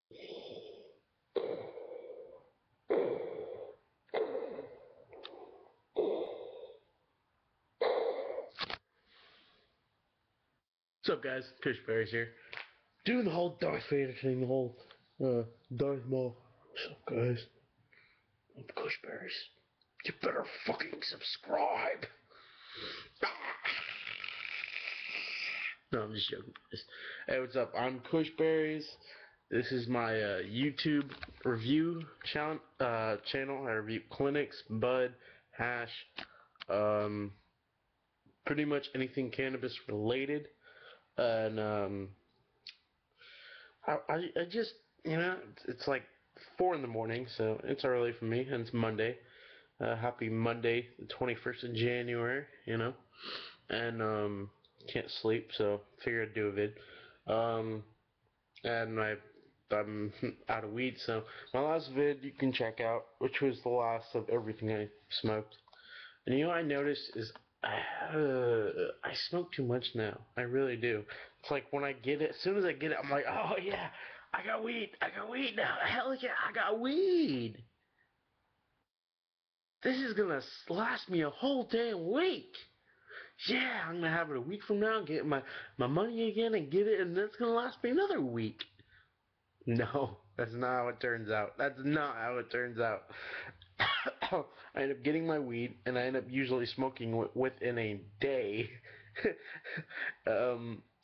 What's up, guys? Kushberries here. Doing the whole Darth Vader thing, the whole Darth Maul. What's up, guys? I'm Kushberries. You better fucking subscribe. No, I'm just joking, guys. Hey, what's up? I'm Kushberries. This is my YouTube review channel. I review clinics, bud, hash, pretty much anything cannabis related. And I just, it's like 4 in the morning, so it's early for me, and it's Monday. Happy Monday, the 21st of January, and can't sleep, so figured I'd do a vid. And I'm out of weed, so my last vid you can check out, which was the last of everything I smoked. And what I noticed is I smoke too much now. I really do. It's like when I get it, as soon as I get it, I'm like, oh yeah, I got weed. I got weed now. Hell yeah, I got weed. This is gonna last me a whole damn week. Yeah, I'm gonna have it a week from now, get my money again and get it, and that's gonna last me another week. No, that's not how it turns out. That's not how it turns out. I end up getting my weed, and I end up usually smoking within a day,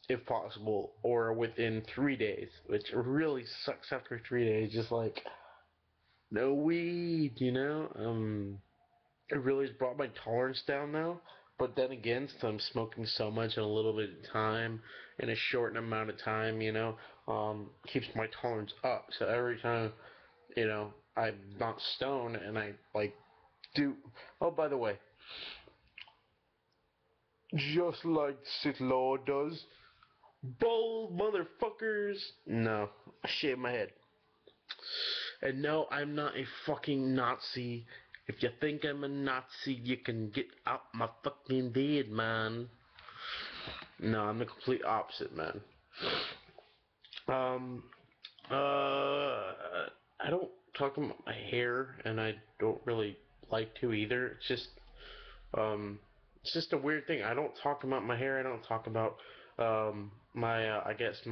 if possible, or within 3 days, which really sucks after 3 days. Just like no weed, It really has brought my tolerance down now. But then again, since I'm smoking so much in a little bit of time, in a short amount of time, keeps my tolerance up. So every time, I'm not stoned and I do. Oh, by the way, just like Sith Lord does, bold motherfuckers. No, I shaved my head. And no, I'm not a fucking Nazi. If you think I'm a Nazi, you can get out my fucking bed, man. No, I'm the complete opposite, man. Um, I don't talk about my hair, and I don't really like to either. It's just a weird thing. I don't talk about my hair. I don't talk about, I guess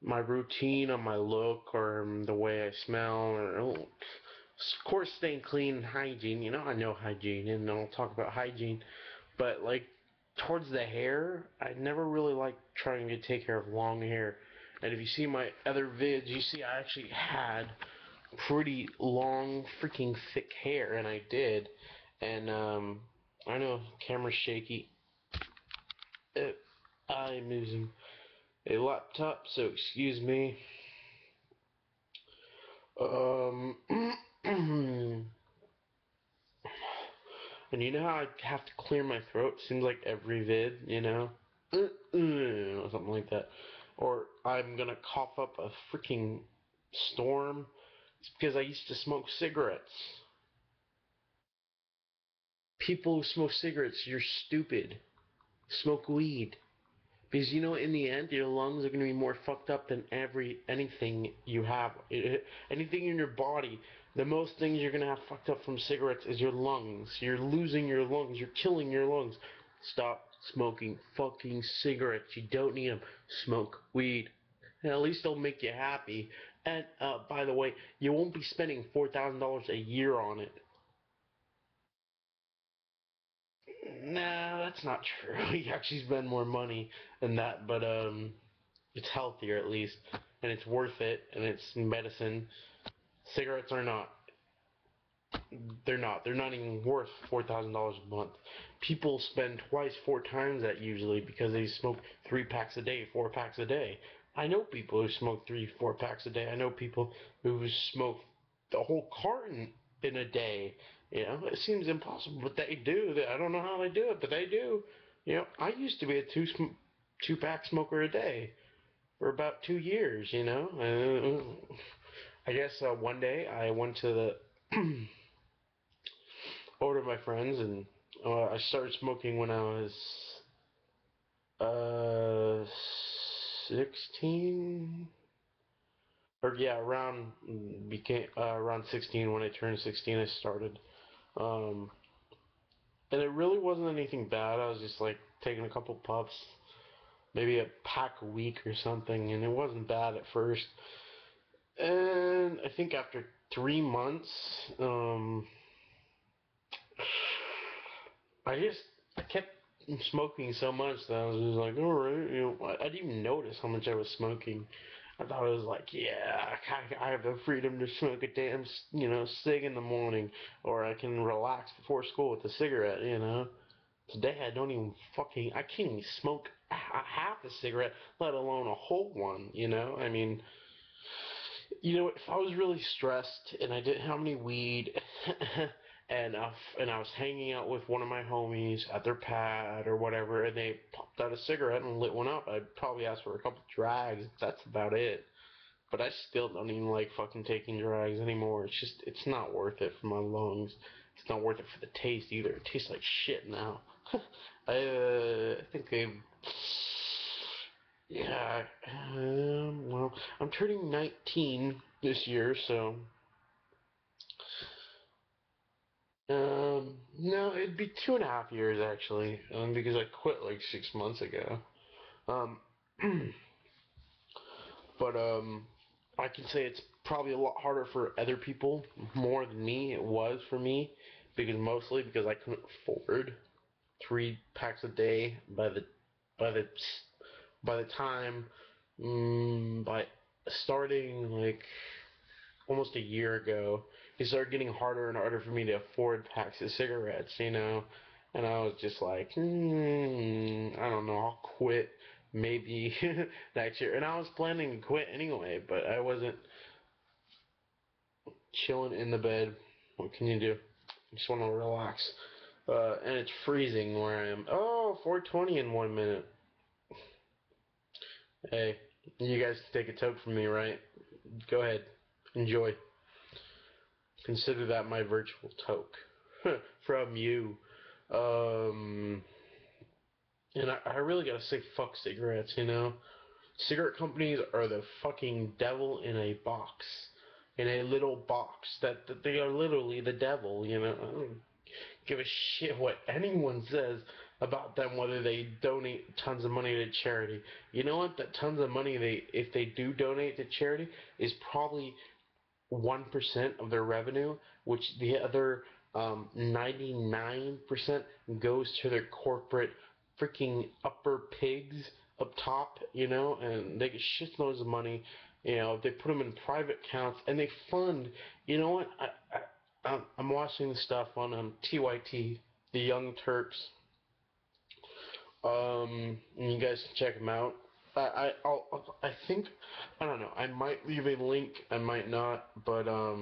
my routine on my look or the way I smell or of course staying clean and hygiene. I know hygiene and I'll talk about hygiene, but like towards the hair, I never really liked trying to take care of long hair. And if you see my other vids, you see I actually had pretty long freaking thick hair, and I did. And I know camera's shaky. I'm using a laptop, so excuse me. And you know how I have to clear my throat? Seems like every vid, or something like that. Or I'm gonna cough up a freaking storm. It's because I used to smoke cigarettes. People who smoke cigarettes, you're stupid. Smoke weed. Because in the end, your lungs are going to be more fucked up than anything you have. Anything in your body, the most things you're going to have fucked up from cigarettes is your lungs. You're losing your lungs. You're killing your lungs. Stop smoking fucking cigarettes. You don't need them. Smoke weed. And at least they'll make you happy. And, by the way, you won't be spending $4,000 a year on it. Nah, that's not true. You actually spend more money than that, but it's healthier at least, and it's worth it, and it's medicine. Cigarettes are not. They're not. They're not even worth $4,000 a month. People spend twice, 4 times that usually because they smoke 3 packs a day, 4 packs a day. I know people who smoke 3, 4 packs a day. I know people who smoke the whole carton in a day. It seems impossible, but they do. I don't know how they do it, but they do. I used to be a two-pack smoker a day for about 2 years. I guess one day I went to the over to my friends, and I started smoking when I was uh 16, or yeah, around 16. When I turned 16, I started. Um, and it really wasn't anything bad. I was just like taking a couple puffs, maybe a pack a week or something, and it wasn't bad at first. And I think after 3 months, I kept smoking so much that I was just like, all right, I didn't even notice how much I was smoking. I thought it was like, yeah, I have the freedom to smoke a damn, cig in the morning, or I can relax before school with a cigarette. Today I don't even I can't even smoke half a cigarette, let alone a whole one. I mean, if I was really stressed and I didn't have any weed, and I was hanging out with one of my homies at their pad or whatever, and they popped out a cigarette and lit one up, I'd probably ask for a couple drags. That's about it. But I still don't even like fucking taking drags anymore. It's not worth it for my lungs. It's not worth it for the taste either. It tastes like shit now. I think yeah, well, I'm turning 19 this year, so, no, it'd be 2.5 years actually, because I quit like 6 months ago. Um, but, I can say it's probably a lot harder for other people more than me. It was for me, mostly because I couldn't afford 3 packs a day by the by the time, by starting like almost a year ago, it started getting harder and harder for me to afford packs of cigarettes. And I was just like, I don't know, I'll quit maybe next year. And I was planning to quit anyway, but I wasn't chilling in the bed. What can you do? I just want to relax. And it's freezing where I am. Oh, 420 in 1 minute. Hey, you guys can take a toke from me, right? Go ahead. Enjoy. Consider that my virtual toke from you. Um, and I really gotta say fuck cigarettes. Cigarette companies are the fucking devil in a box. In a little box. That they are literally the devil. I don't give a shit what anyone says about them, whether they donate tons of money to charity. You know what? That tons of money if they do donate to charity, is probably 1% of their revenue, which the other 99% goes to their corporate freaking upper pigs up top, and they get shitloads of money. They put them in private accounts and they fund. You know what? I'm watching the stuff on TYT, the Young Turks. And you guys can check them out. I think, I don't know. I might leave a link. I might not, but I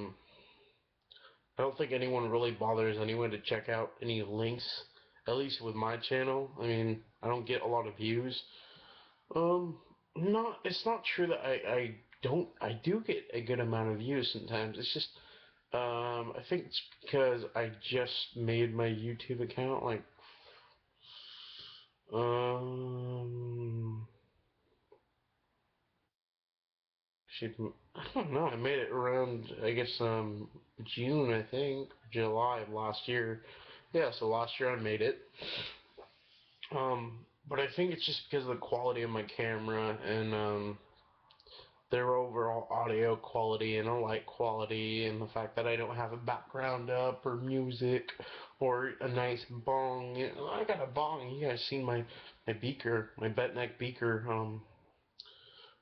don't think anyone really bothers anyone to check out any links. At least with my channel. I mean, I don't get a lot of views. Um, not. It's not true that I don't. I do get a good amount of views sometimes. It's just, I think it's because I just made my YouTube account like, um, should, I don't know. I made it around, I guess, June, I think, July of last year. Yeah, so last year I made it. But I think it's just because of the quality of my camera and, their overall audio quality and the light quality and the fact that I don't have a background up or music or a nice bong. I got a bong. You guys seen my beaker, my bet neck beaker,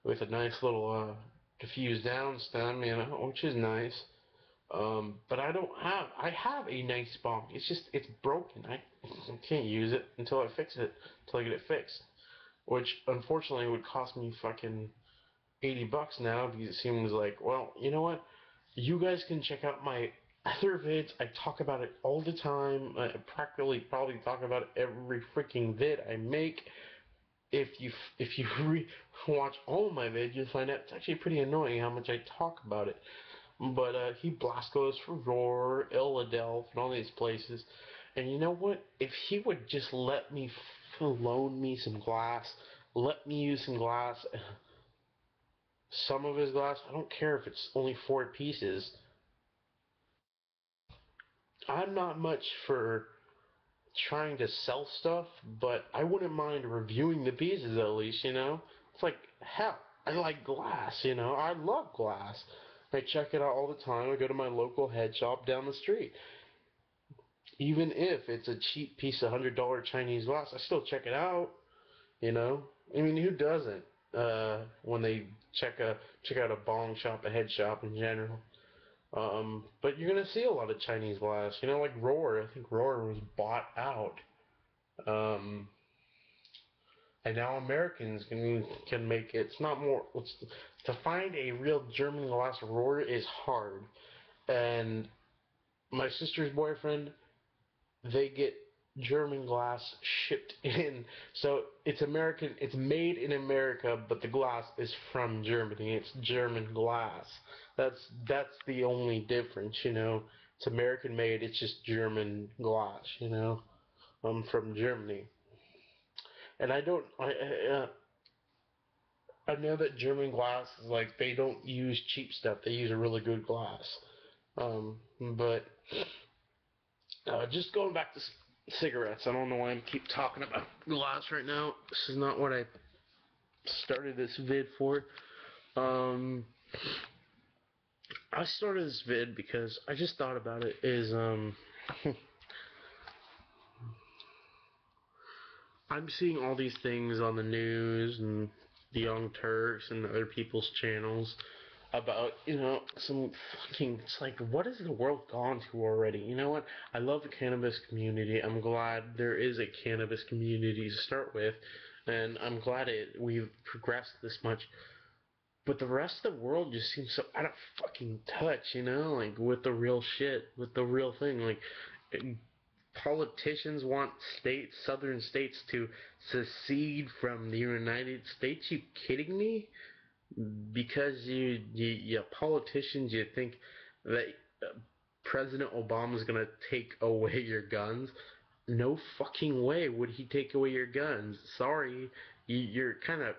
with a nice little diffused down stem, which is nice. But I have a nice bong. It's broken. I can't use it until I fix it, until I get it fixed. Which unfortunately would cost me fucking $80 now, because it seems like, well, you know what? You guys can check out my other vids. I talk about it all the time. I practically probably talk about it every freaking vid I make. If you watch all my vids, you'll find out it's actually pretty annoying how much I talk about it. But he Blasco's for Roar, Illadelph, and all these places. And you know what? If he would just let me loan me some glass, let me use some glass, some of his glass. I don't care if it's only 4 pieces. I'm not much for trying to sell stuff, but I wouldn't mind reviewing the pieces at least, you know? It's like, hell, I like glass, you know? I love glass. I check it out all the time. I go to my local head shop down the street. Even if it's a cheap piece of $100 Chinese glass, I still check it out, you know? I mean, who doesn't? When they check out a bong shop, a head shop in general. But you're gonna see a lot of Chinese glass, you know, like Roar. I think Roar was bought out. Um, and now Americans can make it. It's not more. To find a real German glass Roar is hard. And my sister's boyfriend, they get German glass shipped in. So it's American. It's made in America, but the glass is from Germany. It's German glass. That's the only difference, you know. It's American made. It's just German glass, you know. From Germany. And I don't. I know that German glass is like they don't use cheap stuff. They use a really good glass. But just going back to cigarettes. I don't know why I keep talking about glass right now. This is not what I started this vid for. Um, I started this vid because I just thought about it. I'm seeing all these things on the news and the Young Turks and other people's channels about, you know, some fucking, it's like, what has the world gone to already? You know what? I love the cannabis community. I'm glad there is a cannabis community to start with, and I'm glad we've progressed this much. But the rest of the world just seems so out of fucking touch, you know, like with the real shit, with the real thing. Like, politicians want southern states to secede from the United States. You kidding me? Because you politicians, you think that President Obama is gonna take away your guns? No fucking way would he take away your guns. Sorry, you're kind of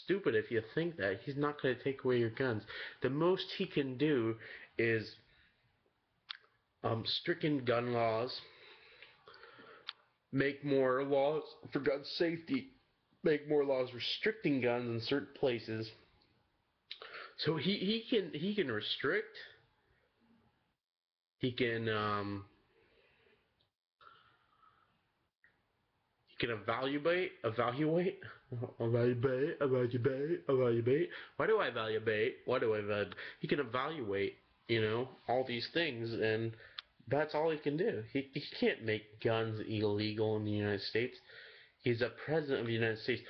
stupid if you think that. He's not gonna take away your guns. The most he can do is stricken gun laws, make more laws for gun safety, make more laws restricting guns in certain places. So he can restrict, he can he can evaluate. Why do I evaluate? Why do I evaluate? He can evaluate, you know, all these things, and that's all he can do. He can't make guns illegal in the United States. He's a president of the United States.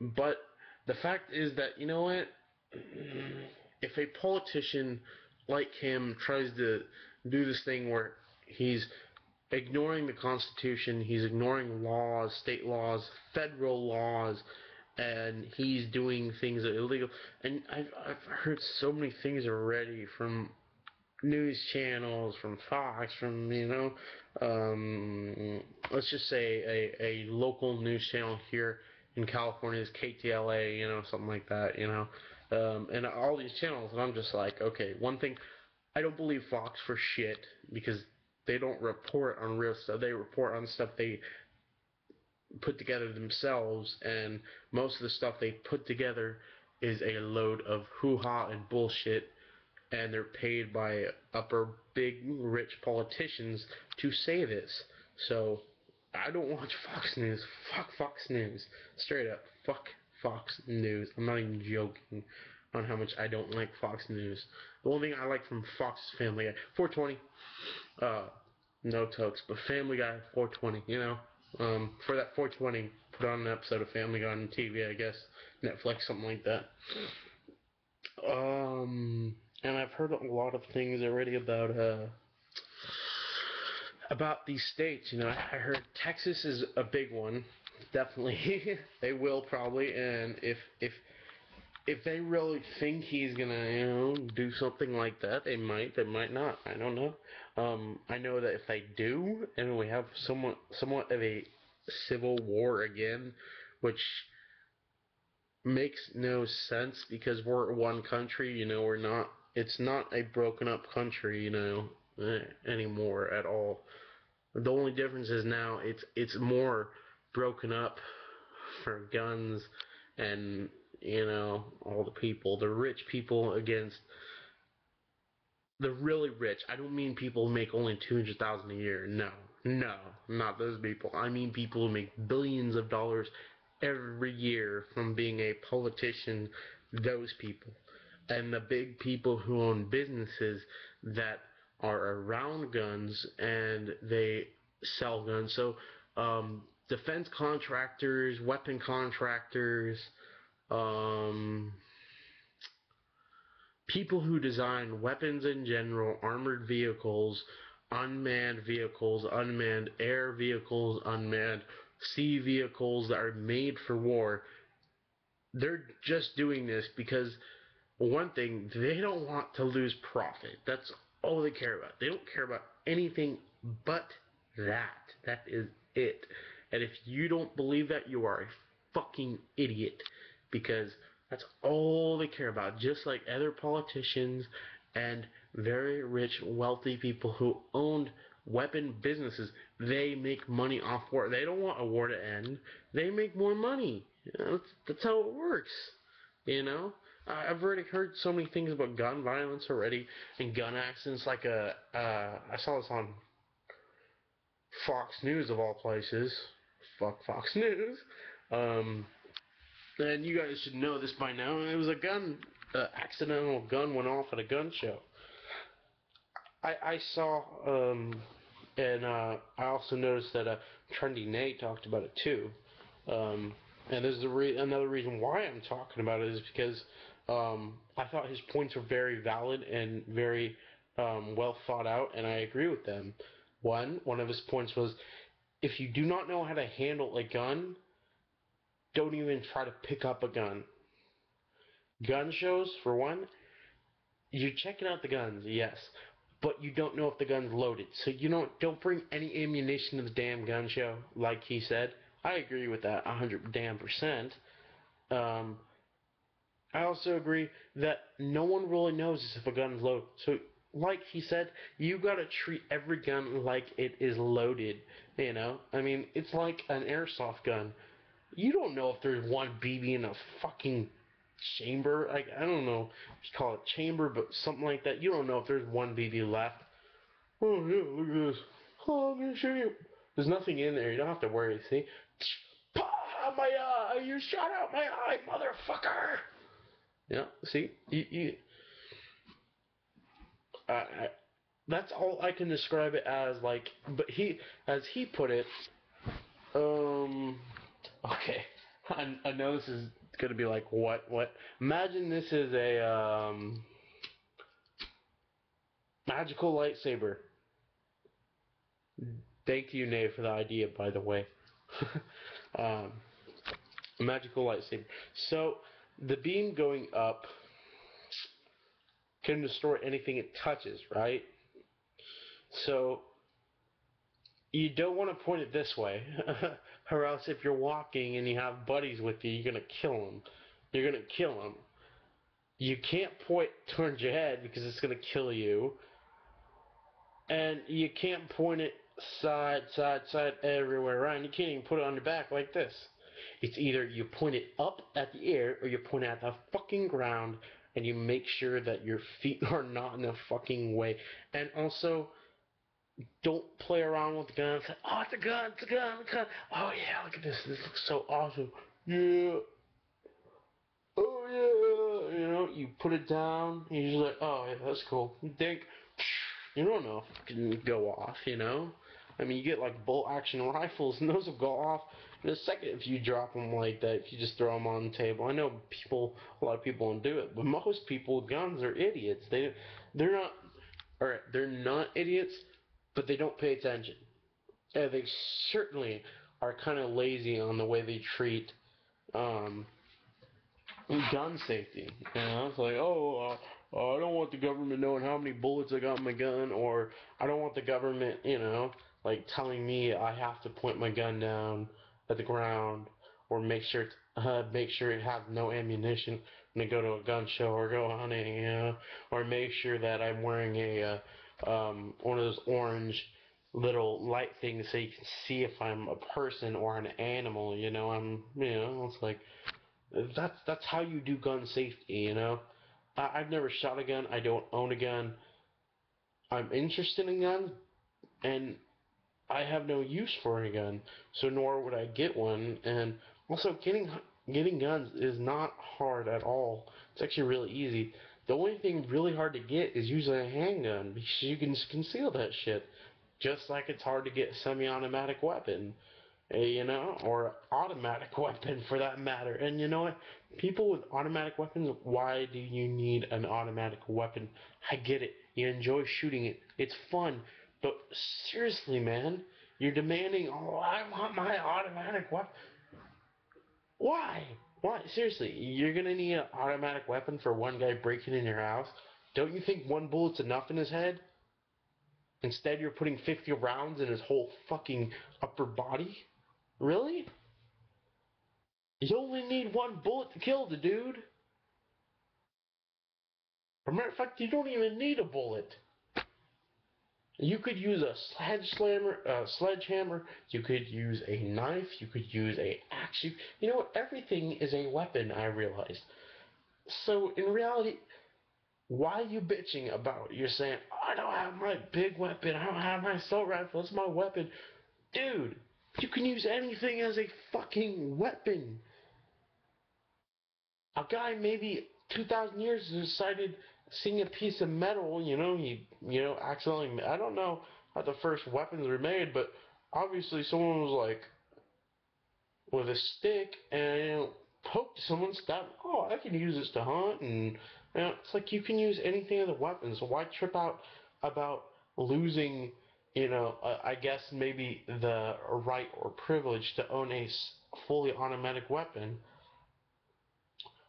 But the fact is that, you know what? If a politician like him tries to do this thing where he's ignoring the Constitution, he's ignoring laws, state laws, federal laws, and he's doing things that are illegal. And I've heard so many things already from news channels, from Fox, from, you know, let's just say a local news channel here in California is KTLA, you know, something like that, you know, and all these channels, and I'm just like, okay, one thing, I don't believe Fox for shit, because they don't report on real stuff, they report on stuff they put together themselves, and most of the stuff they put together is a load of hoo-ha and bullshit, and they're paid by upper big rich politicians to say this. So I don't watch Fox News. Fuck Fox News. Straight up. Fuck Fox News. I'm not even joking on how much I don't like Fox News. The only thing I like from Fox is Family Guy. 420. No tokes, but Family Guy 420, you know. For that 420, put on an episode of Family Guy on TV, I guess. Netflix, something like that. And I've heard a lot of things already about these states. You know, I heard Texas is a big one. Definitely, they will probably. And if they really think he's gonna, you know, do something like that, they might. They might not. I don't know. I know that if they do, and we have somewhat of a civil war again, which makes no sense because we're one country. We're not. It's not a broken up country. Anymore at all. The only difference is now it's more broken up for guns and all the people, the rich people against the really rich. I don't mean people who make only 200,000 a year. No, no, not those people. I mean people who make billions of dollars every year from being a politician. Those people, and the big people who own businesses that are around guns and they sell guns. So, defense contractors, weapon contractors, um, people who design weapons in general, armored vehicles, unmanned air vehicles, unmanned sea vehicles that are made for war, they're just doing this because, one thing, they don't want to lose profit. That's all they care about. They don't care about anything but that. That is it. And if you don't believe that, you are a fucking idiot. Because that's all they care about. Just like other politicians and very rich, wealthy people who owned weapon businesses, they make money off war. They don't want a war to end. They make more money. That's how it works. You know? I've already heard so many things about gun violence already and gun accidents. Like I saw this on Fox News of all places. Fuck Fox News. And you guys should know this by now. It was a accidental gun went off at a gun show. I saw, and I also noticed that Trendy Nate talked about it too. And there's another reason why I'm talking about it is because I thought his points were very valid and very well thought out, and I agree with them. One of his points was, if you do not know how to handle a gun, don't even try to pick up a gun. Gun shows, for one, you're checking out the guns, yes, but you don't know if the gun's loaded. So don't bring any ammunition to the damn gun show, like he said. I agree with that 100%. I also agree that no one really knows if a gun's loaded. So, like he said, you gotta treat every gun like it is loaded. I mean, it's like an airsoft gun. You don't know if there's one BB in a fucking chamber. I don't know if you call it chamber, but something like that. You don't know if there's one BB left. Oh yeah, look at this. Oh, I'm gonna shoot you. There's nothing in there. You don't have to worry. See? My eye! You shot out my eye, motherfucker! Yeah. See? I, that's all I can describe it as. Like, but as he put it, okay. I know this is gonna be like, what? Imagine this is a magical lightsaber. Thank you, Nate, for the idea, by the way. A magical lightsaber. So the beam going up can destroy anything it touches, right? So you don't want to point it this way, or else if you're walking and you have buddies with you, you're gonna kill them. You're gonna kill them. You can't point towards your head because it's gonna kill you, and you can't point it side, everywhere around. You can't even put it on your back like this. It's either you point it up at the air or you point it at the fucking ground, and you make sure that your feet are not in the fucking way. And also, don't play around with the gun. It's like, oh, it's a gun, it's a gun, it's a gun. Oh yeah, look at this. This looks so awesome. Yeah. Oh yeah. You put it down. And you're just like, oh yeah, that's cool. You think, you don't know if it can go off. I mean, you get like bolt action rifles, and those will go off in a second if you drop them like that. If you just throw them on the table. I know a lot of people don't do it, but most people with guns are idiots. They're not. Alright, they're not idiots, but they don't pay attention. And they certainly are kind of lazy on the way they treat gun safety. It's like, I don't want the government knowing how many bullets I got in my gun, or I don't want the government, like telling me I have to point my gun down at the ground, or make sure it has no ammunition when I go to a gun show or go hunting, or make sure that I'm wearing a one of those orange little light things so you can see if I'm a person or an animal. It's like that's how you do gun safety. I've never shot a gun. I don't own a gun. I'm interested in guns, and I have no use for a gun, so nor would I get one. And also, getting guns is not hard at all. It's actually really easy. The only thing really hard to get is usually a handgun because you can conceal that shit. Just like it's hard to get a semi-automatic weapon, or automatic weapon for that matter. And you know what? People with automatic weapons, why do you need an automatic weapon? I get it. You enjoy shooting it. It's fun. But seriously, man, you're demanding, oh, I want my automatic weapon. Why? Why? Seriously, you're gonna need an automatic weapon for one guy breaking in your house? Don't you think one bullet's enough in his head? Instead, you're putting 50 rounds in his whole fucking upper body? Really? You only need one bullet to kill the dude. As a matter of fact, you don't even need a bullet. You could use a sledgehammer. You could use a knife. You could use a axe. You know what? Everything is a weapon. I realized. So in reality, why are you bitching about? You're saying I don't have my big weapon. I don't have my assault rifle. It's my weapon, dude. You can use anything as a fucking weapon. A guy maybe 2,000 years decided seeing a piece of metal, he, accidentally, I don't know how the first weapons were made, but obviously someone was like, with a stick, and, poked someone, stabbed, oh, I can use this to hunt, and, it's like you can use anything as a weapon, so why trip out about losing, I guess maybe the right or privilege to own a fully automatic weapon?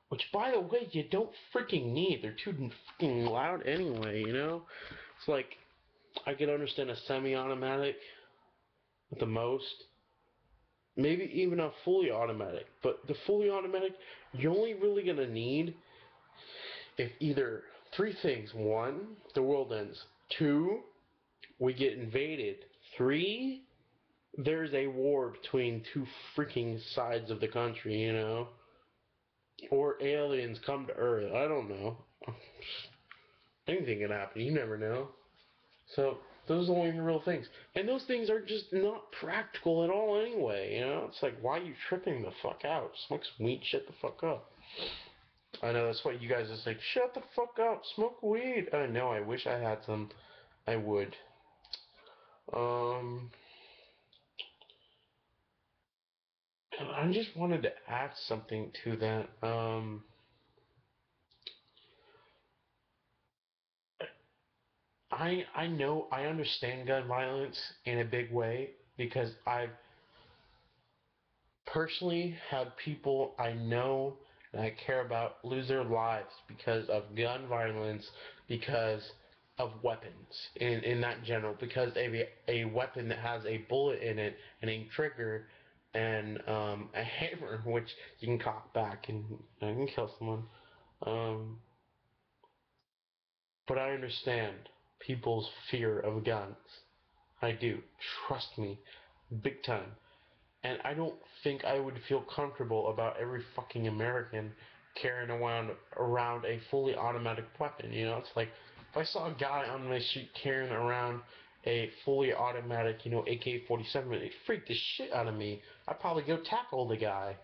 Which, by the way, you don't freaking need. They're too freaking loud anyway. It's like, I could understand a semi-automatic at the most. Maybe even a fully automatic. But the fully automatic, you're only really going to need if either three things. One, the world ends. Two, we get invaded. Three, there's a war between two freaking sides of the country. Or aliens come to Earth. I don't know. Anything can happen. You never know. So those are the only real things, and those things are just not practical at all anyway. It's like, why are you tripping the fuck out? Smoke some weed. Shut the fuck up. I know that's what you guys are like. Shut the fuck up. Smoke weed. I know. I wish I had some. I would. Um. I just wanted to add something to that. I know I understand gun violence in a big way because I've personally had people I know and I care about lose their lives because of gun violence, because of weapons in that general, because a weapon that has a bullet in it and a trigger and a hammer which you can cock back and can kill someone. Um, but I understand people's fear of guns. I do. Trust me. Big time. And I don't think I would feel comfortable about every fucking American carrying around a fully automatic weapon. It's like if I saw a guy on my street carrying around a fully automatic, AK-47, it'd freak the shit out of me. I'd probably go tackle the guy.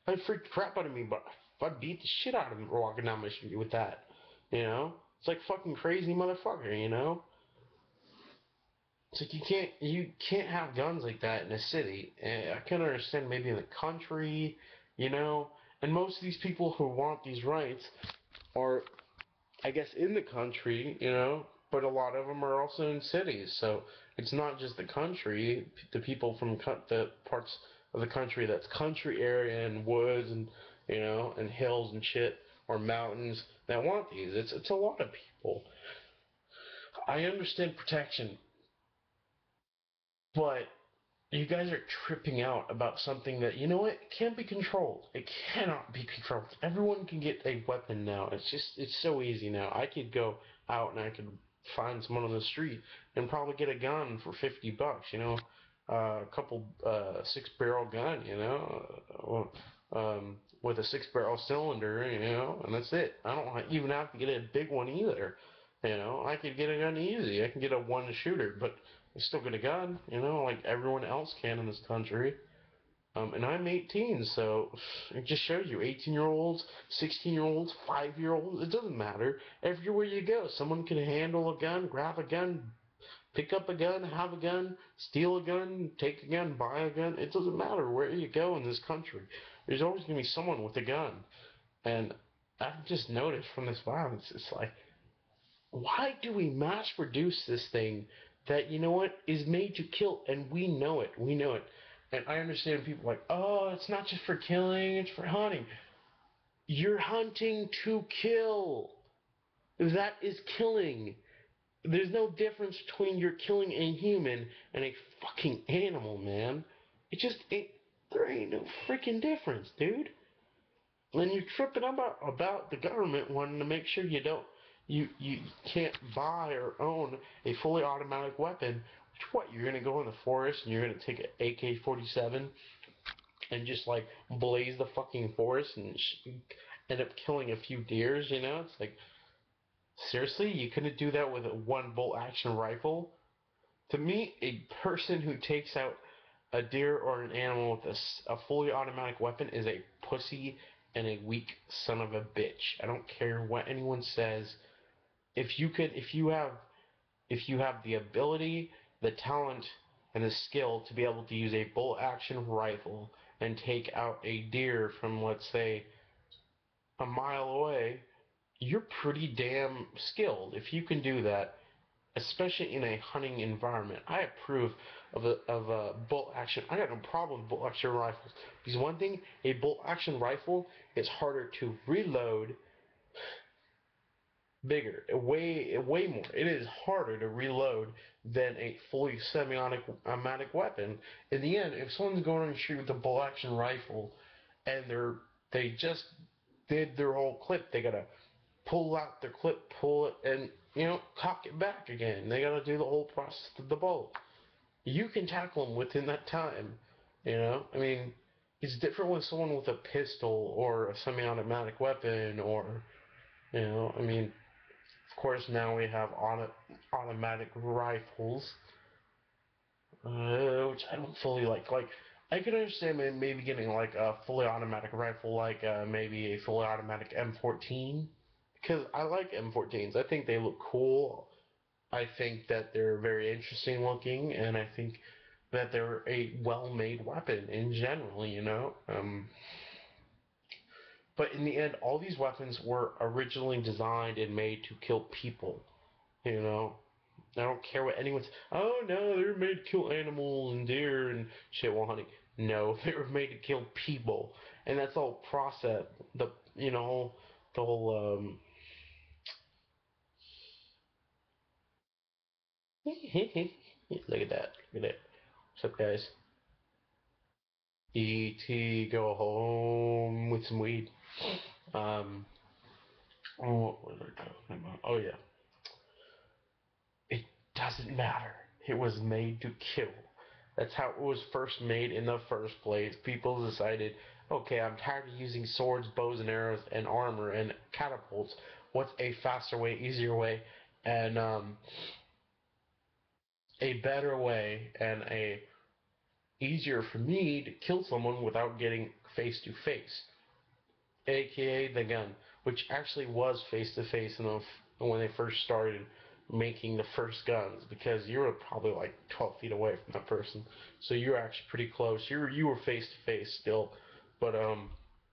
I'd freak the crap out of me, but I'd beat the shit out of him walking down my street with that. It's like fucking crazy motherfucker. It's like you can't have guns like that in a city. And I can understand maybe in the country, you know, and most of these people who want these rights are, I guess, in the country, but a lot of them are also in cities. So it's not just the country, the people from the parts of the country that's country area and woods and hills and shit or mountains that want these. It's a lot of people. I understand protection, but you guys are tripping out about something that, you know what, it can't be controlled. It cannot be controlled. Everyone can get a weapon now. It's so easy now. I could go out and I could find someone on the street and probably get a gun for $50, a couple, six-barrel gun, with a six-barrel cylinder, and that's it. I don't even have to get a big one either. I could get a gun easy. I can get a one-shooter, but I still get a gun, like everyone else can in this country. And I'm 18, so it just shows you 18-year-olds, 16-year-olds, 5-year-olds, it doesn't matter. Everywhere you go, someone can handle a gun, grab a gun, pick up a gun, have a gun, steal a gun, take a gun, buy a gun. It doesn't matter where you go in this country. There's always going to be someone with a gun. And I've just noticed from this violence, it's like, why do we mass produce this thing that, is made to kill, and we know it. We know it. And I understand people like, oh, it's not just for killing, it's for hunting. You're hunting to kill. That is killing. There's no difference between you're killing a human and a fucking animal, man. It just ain't. There ain't no freaking difference, dude. And you're tripping about the government wanting to make sure you can't buy or own a fully automatic weapon. Which what, you're gonna go in the forest and you're gonna take an AK-47 and just like blaze the fucking forest and end up killing a few deers? It's like, seriously, you couldn't do that with a one bolt action rifle? To me, a person who takes out a deer or an animal with a fully automatic weapon is a pussy and a weak son of a bitch. I don't care what anyone says. If you have the ability, the talent, and the skill to be able to use a bolt action rifle and take out a deer from, let's say, a mile away, you're pretty damn skilled. If you can do that, especially in a hunting environment, I approve of a bolt action. I got no problem with bolt action rifles, because one thing, a bolt action rifle is harder to reload, bigger, way more. It is harder to reload than a fully semi-automatic weapon. In the end, if someone's going on the street with a bolt action rifle and they just did their whole clip, they gotta pull out their clip, pull it, and cock it back again. They gotta do the whole process of the bolt. You can tackle them within that time. I mean, it's different with someone with a pistol or a semi-automatic weapon, or I mean, of course, now we have automatic rifles, which I don't fully like. Like, I can understand maybe getting like a fully automatic rifle, like maybe a fully automatic M14, because I like M14s. I think they look cool. I think that they're very interesting looking, and I think that they're a well-made weapon in general. But in the end, all these weapons were originally designed and made to kill people. You know, I don't care what anyone's. Oh no, they're made to kill animals and deer and shit while hunting. No, they were made to kill people, and that's all process. The whole. Look at that. Look at that. What's up, guys? E.T. Go home with some weed. Um. Oh, what was I talking about? Oh yeah. It doesn't matter. It was made to kill. That's how it was first made in the first place. People decided, okay, I'm tired of using swords, bows and arrows, and armor and catapults. What's a faster way, easier way, and a better way, and a easier for me to kill someone without getting face to face, aka the gun, which actually was face to face when they first started making the first guns, because you were probably like 12 feet away from that person, so you were actually pretty close. You were face to face still, but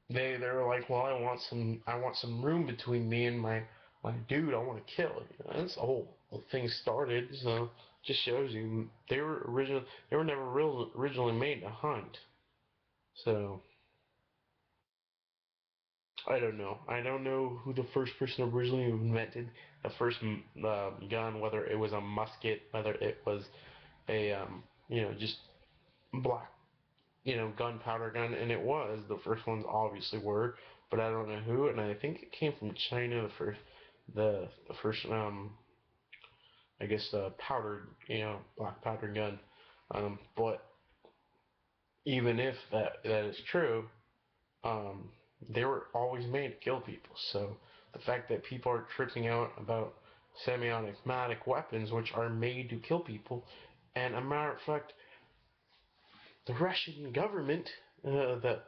they were like, well, I want some room between me and my dude. I want to kill. That's the whole thing started. So just shows you they were never originally made to hunt. So I don't know. I don't know who the first person originally invented the first gun, whether it was a musket, whether it was a just black, gunpowder gun, and it was. The first ones obviously were, but I don't know who, and I think it came from China. The first I guess powdered, black powder gun. But even if that is true, um, they were always made to kill people. So the fact that people are tripping out about semi-automatic weapons, which are made to kill people, and a matter of fact, the Russian government, the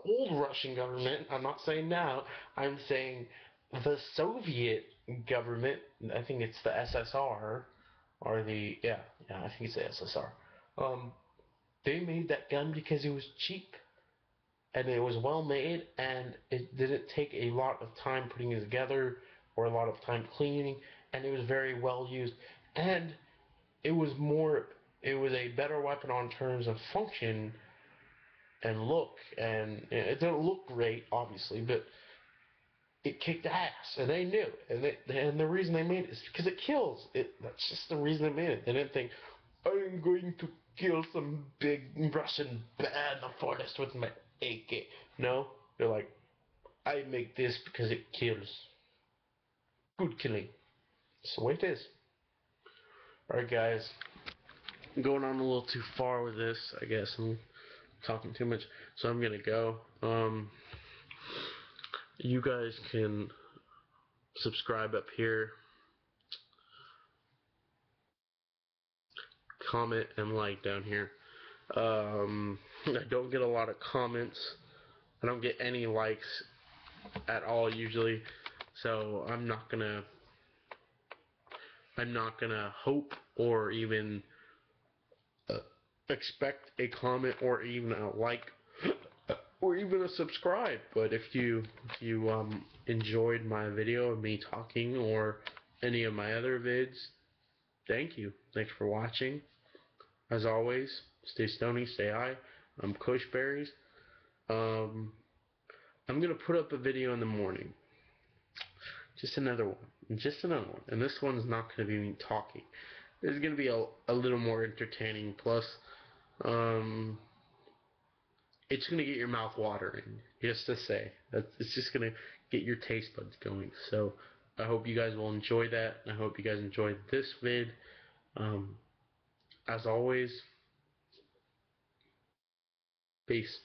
old Russian government, I'm not saying now, I'm saying the Soviet government, I think it's the SSR, or yeah, I think it's the SSR. They made that gun because it was cheap and it was well made and it didn't take a lot of time putting it together or a lot of time cleaning, and it was very well used, and it was more it was a better weapon on terms of function and look, and it didn't look great obviously, but it kicked ass, and they knew, and the reason they made it is because it kills. That's just the reason they made it. They didn't think, I'm going to kill some big Russian bear in the forest with my AK. No, they're like, I make this because it kills. Good killing. That's the way it is. Alright guys, I'm going on a little too far with this, I guess. I'm talking too much, so I'm gonna go. You guys can subscribe up here, comment, and like down here. I don't get a lot of comments. I don't get any likes at all usually, so I'm not gonna hope or even uh, expect a comment or even a like or even a subscribe. But if you enjoyed my video of me talking or any of my other vids, thank you. Thanks for watching. As always, stay stony, stay high. I'm Cushberries. Um, I'm gonna put up a video in the morning. Just another one. Just another one. And this one's not gonna be me talking. It's gonna be a little more entertaining. Plus, um, it's gonna get your mouth watering. Just to say that it's just gonna get your taste buds going. So I hope you guys will enjoy that. I hope you guys enjoyed this vid. Um, as always, peace.